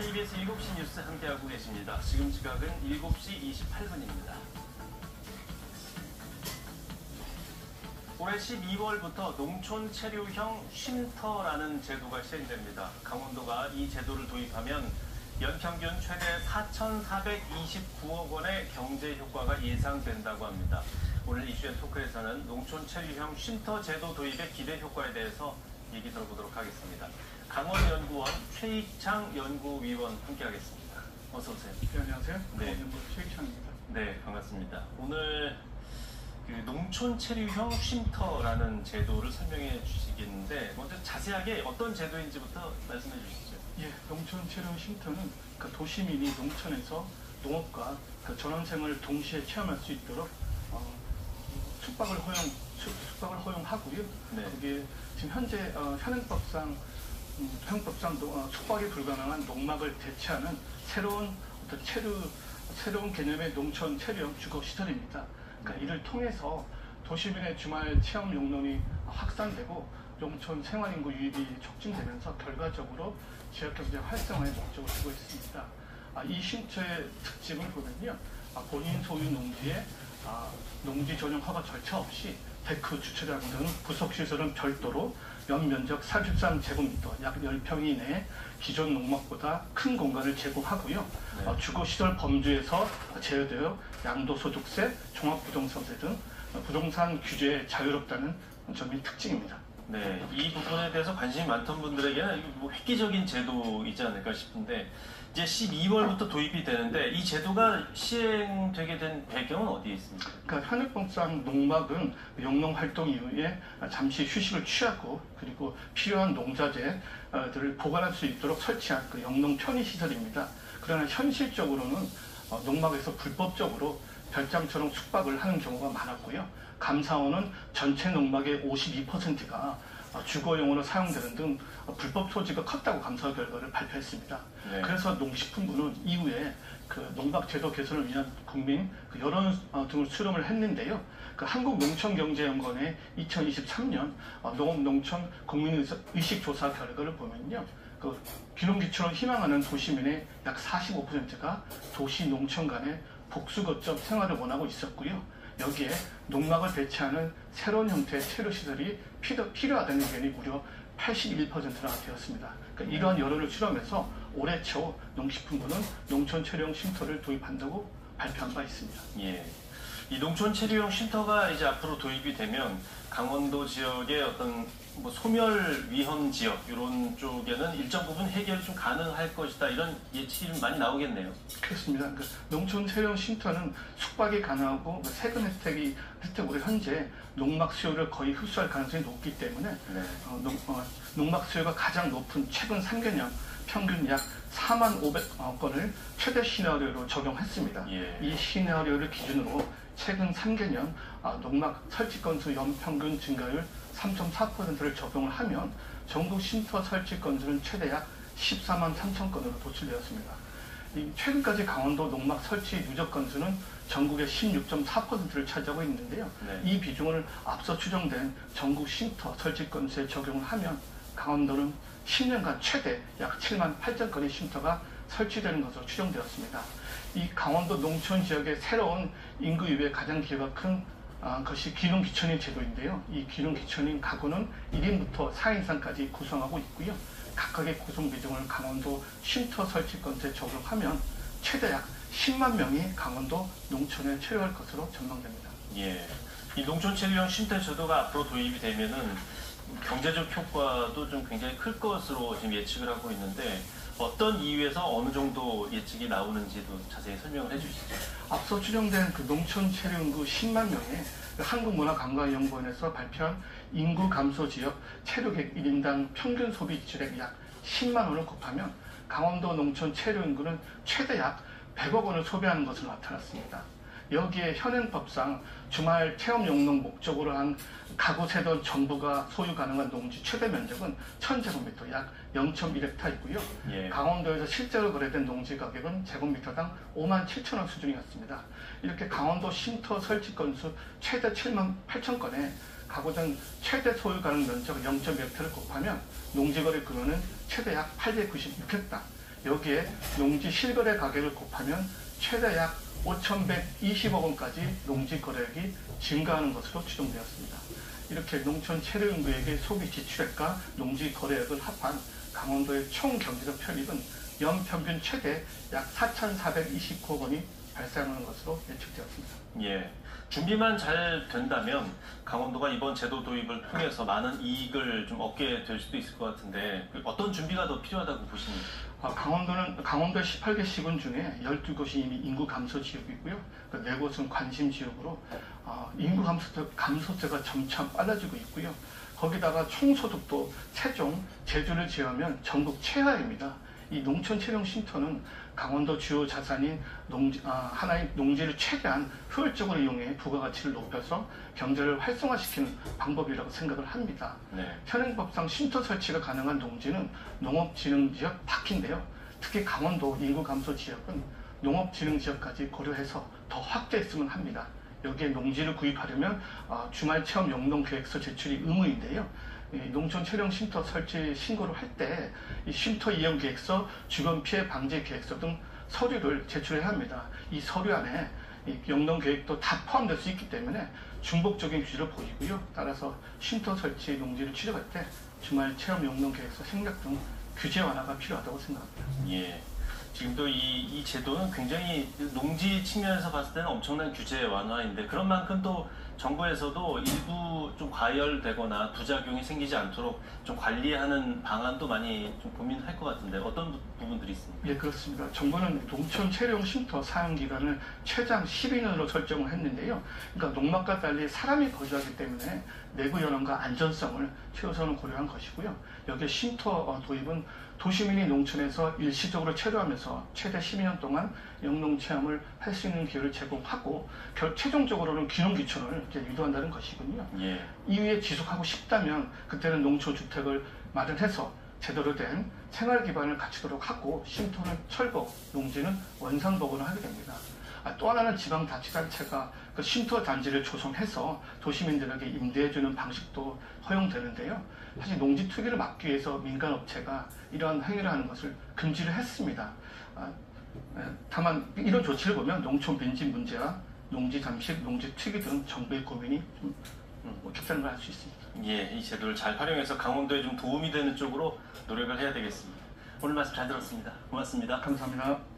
KBS 7시 뉴스 함께하고 계십니다. 지금 시각은 7시 28분입니다. 올해 12월부터 농촌 체류형 쉼터라는 제도가 시행됩니다. 강원도가 이 제도를 도입하면 연평균 최대 4,429억 원의 경제 효과가 예상된다고 합니다. 오늘 이슈의 토크에서는 농촌 체류형 쉼터 제도 도입의 기대 효과에 대해서 얘기 들어보도록 하겠습니다. 강원연구원 최익창 연구위원 함께하겠습니다. 어서 오세요. 네, 안녕하세요. 네. 강원연구원 최익창입니다. 네, 반갑습니다. 오늘 농촌 체류형 쉼터라는 제도를 설명해 주시겠는데 먼저 자세하게 어떤 제도인지부터 말씀해 주시죠. 예, 농촌 체류형 쉼터는 도시민이 농촌에서 농업과 전원생활을 동시에 체험할 수 있도록 숙박을 허용하고요. 네. 거기에 지금 현재 현행법상 숙박이 불가능한 농막을 대체하는 새로운 개념의 농촌 체류형 주거 시설입니다. 그러니까 이를 통해서 도시민의 주말 체험 용론이 확산되고 농촌 생활인구 유입이 촉진되면서 결과적으로 지역경제 활성화에 목적을 두고 있습니다. 이 쉼터의 특징을 보면요, 본인 소유 농지에 농지 전용 허가 절차 없이 데크, 주차장 등 부속 시설은 별도로 연면적 43제곱미터, 약 10평 이내에 기존 농막보다 큰 공간을 제공하고요. 네. 주거시설 범주에서 제외되어 양도소득세, 종합부동산세 등 부동산 규제에 자유롭다는 점이 특징입니다. 네, 이 부분에 대해서 관심이 많던 분들에게는 획기적인 제도이지 않을까 싶은데 이제 12월부터 도입이 되는데 이 제도가 시행되게 된 배경은 어디에 있습니까? 그러니까 현행법상 농막은 영농 활동 이후에 잠시 휴식을 취하고 그리고 필요한 농자재들을 보관할 수 있도록 설치한 영농 편의 시설입니다. 그러나 현실적으로는 농막에서 불법적으로 별장처럼 숙박을 하는 경우가 많았고요. 감사원은 전체 농막의 52%가 주거용으로 사용되는 등 불법 소지가 컸다고 감사 결과를 발표했습니다. 네. 그래서 농식품부는 이후에 농막 제도 개선을 위한 국민 여론 등을 수렴을 했는데요. 한국농촌경제연구원의 2023년 농업농촌 국민의식조사 결과를 보면요. 귀농귀촌을 희망하는 도시민의 약 45%가 도시 농촌 간의 복수 거점 생활을 원하고 있었고요. 여기에 농막을 대체하는 새로운 형태의 체류시설이 필요하다는 의견이 무려 81%나 되었습니다. 그러니까 이러한 여론을 수렴해서 올해 초 농식품부는 농촌 체류형 쉼터를 도입한다고 발표한 바 있습니다. 예. 이 농촌 체류형 쉼터가 이제 앞으로 도입이 되면 강원도 지역의 어떤 소멸 위험 지역 이런 쪽에는 일정 부분 해결이 좀 가능할 것이다 이런 예측이 좀 많이 나오겠네요. 그렇습니다. 농촌 체류형 쉼터는 숙박이 가능하고 세금 혜택으로 현재 농막 수요를 거의 흡수할 가능성이 높기 때문에 네. 농막 수요가 가장 높은 최근 3개년 평균 약 4만 500건을 최대 시나리오로 적용했습니다. 예. 이 시나리오를 기준으로 최근 3개년 농막 설치 건수 연평균 증가율 3.4%를 적용을 하면 전국 쉼터 설치 건수는 최대 약 14만 3천 건으로 도출되었습니다. 최근까지 강원도 농막 설치 누적 건수는 전국의 16.4%를 차지하고 있는데요. 네. 이 비중을 앞서 추정된 전국 쉼터 설치 건수에 적용을 하면 강원도는 10년간 최대 약 7만 8천 건의 쉼터가 설치되는 것으로 추정되었습니다. 이 강원도 농촌 지역의 새로운 인구 유입에 가장 기여가 큰 것이 귀농귀촌인 제도인데요. 이 귀농귀촌인 가구는 1인부터 4인상까지 구성하고 있고요. 각각의 구성 비중을 강원도 쉼터 설치 건수에 적용하면 최대 약 10만 명이 강원도 농촌에 체류할 것으로 전망됩니다. 예. 이 농촌 체류형 쉼터 제도가 앞으로 도입이 되면은 경제적 효과도 좀 굉장히 클 것으로 지금 예측을 하고 있는데 어떤 이유에서 어느 정도 예측이 나오는지도 자세히 설명을 해주시죠. 앞서 추정된 농촌 체류 인구 10만 명의 한국문화관광연구원에서 발표한 인구 감소 지역 체류객 1인당 평균 소비 지출액 약 10만 원을 곱하면 강원도 농촌 체류 인구는 최대 약 100억 원을 소비하는 것으로 나타났습니다. 여기에 현행법상 주말 체험 용농 목적으로 한 가구 세던 정부가 소유 가능한 농지 최대 면적은 1000제곱미터 약 0.1헥타이고요. 예. 강원도에서 실제로 거래된 농지 가격은 제곱미터당 5만 7천 원 수준이었습니다. 이렇게 강원도 쉼터 설치 건수 최대 7만 8천 건에 가구 등 최대 소유 가능 면적 0.1헥타를 곱하면 농지거래 규모는 최대 약 896헥타, 여기에 농지 실거래 가격을 곱하면 최대 약 5,120억 원까지 농지 거래액이 증가하는 것으로 추정되었습니다. 이렇게 농촌 체류인구에게 소비 지출액과 농지 거래액을 합한 강원도의 총 경제적 편익은 연평균 최대 약 4,429억 원이 발생하는 것으로 예측되었습니다. 예. 준비만 잘 된다면 강원도가 이번 제도 도입을 통해서 많은 이익을 좀 얻게 될 수도 있을 것 같은데 어떤 준비가 더 필요하다고 보십니까? 강원도의 18개 시군 중에 12곳이 이미 인구 감소 지역이고요. 그 4곳은 관심 지역으로 인구 감소세가 점차 빨라지고 있고요. 거기다가 총소득도 세종, 제주를 제외하면 전국 최하입니다. 이 농촌 체령 쉼터는 강원도 주요 자산인 하나의 농지를 최대한 효율적으로 이용해 부가가치를 높여서 경제를 활성화시키는 방법이라고 생각을 합니다. 네. 현행법상 쉼터 설치가 가능한 농지는 농업진흥지역 밖인데요. 특히 강원도 인구 감소 지역은 농업진흥지역까지 고려해서 더 확대했으면 합니다. 여기에 농지를 구입하려면 주말 체험 영농 계획서 제출이 의무인데요. 농촌 체령 쉼터 설치 신고를 할 때 이 쉼터 이용 계획서, 주변 피해 방지 계획서 등 서류를 제출해야 합니다. 이 서류 안에 이 영농 계획도 다 포함될 수 있기 때문에 중복적인 규제를 보이고요. 따라서 쉼터 설치 농지를 취득할 때 주말 체험 영농 계획서 생략 등 규제 완화가 필요하다고 생각합니다. 예. 지금도 이 제도는 굉장히 농지 측면에서 봤을 때는 엄청난 규제 완화인데 그런 만큼 또 정부에서도 일부 좀 과열되거나 부작용이 생기지 않도록 좀 관리하는 방안도 많이 좀 고민할 것 같은데 어떤 부분들이 있습니까? 예, 그렇습니다. 정부는 농촌 체령 쉼터 사용 기간을 최장 10인으로 설정을 했는데요. 그러니까 농막과 달리 사람이 거주하기 때문에 내부 연원과 안전성을 최우선으로 고려한 것이고요. 여기에 쉼터 도입은 도시민이 농촌에서 일시적으로 체류하면서 최대 12년 동안 영농 체험을 할 수 있는 기회를 제공하고 최종적으로는 귀농귀촌을 유도한다는 것이군요. 예. 이후에 지속하고 싶다면 그때는 농촌주택을 마련해서 제대로 된 생활 기반을 갖추도록 하고 쉼터는 철거, 농지는 원상복원을 하게 됩니다. 또 하나는 지방자치단체가 그 쉼터 단지를 조성해서 도시민들에게 임대해주는 방식도 허용되는데요. 사실 농지 투기를 막기 위해서 민간업체가 이러한 행위를 하는 것을 금지를 했습니다. 다만 이런 조치를 보면 농촌 빈집 문제와 농지 잠식, 농지 투기 등 정부의 고민이 좀 겹치는 걸 알 수 있습니다. 예, 이 제도를 잘 활용해서 강원도에 좀 도움이 되는 쪽으로 노력을 해야 되겠습니다. 오늘 말씀 잘 들었습니다. 고맙습니다. 감사합니다.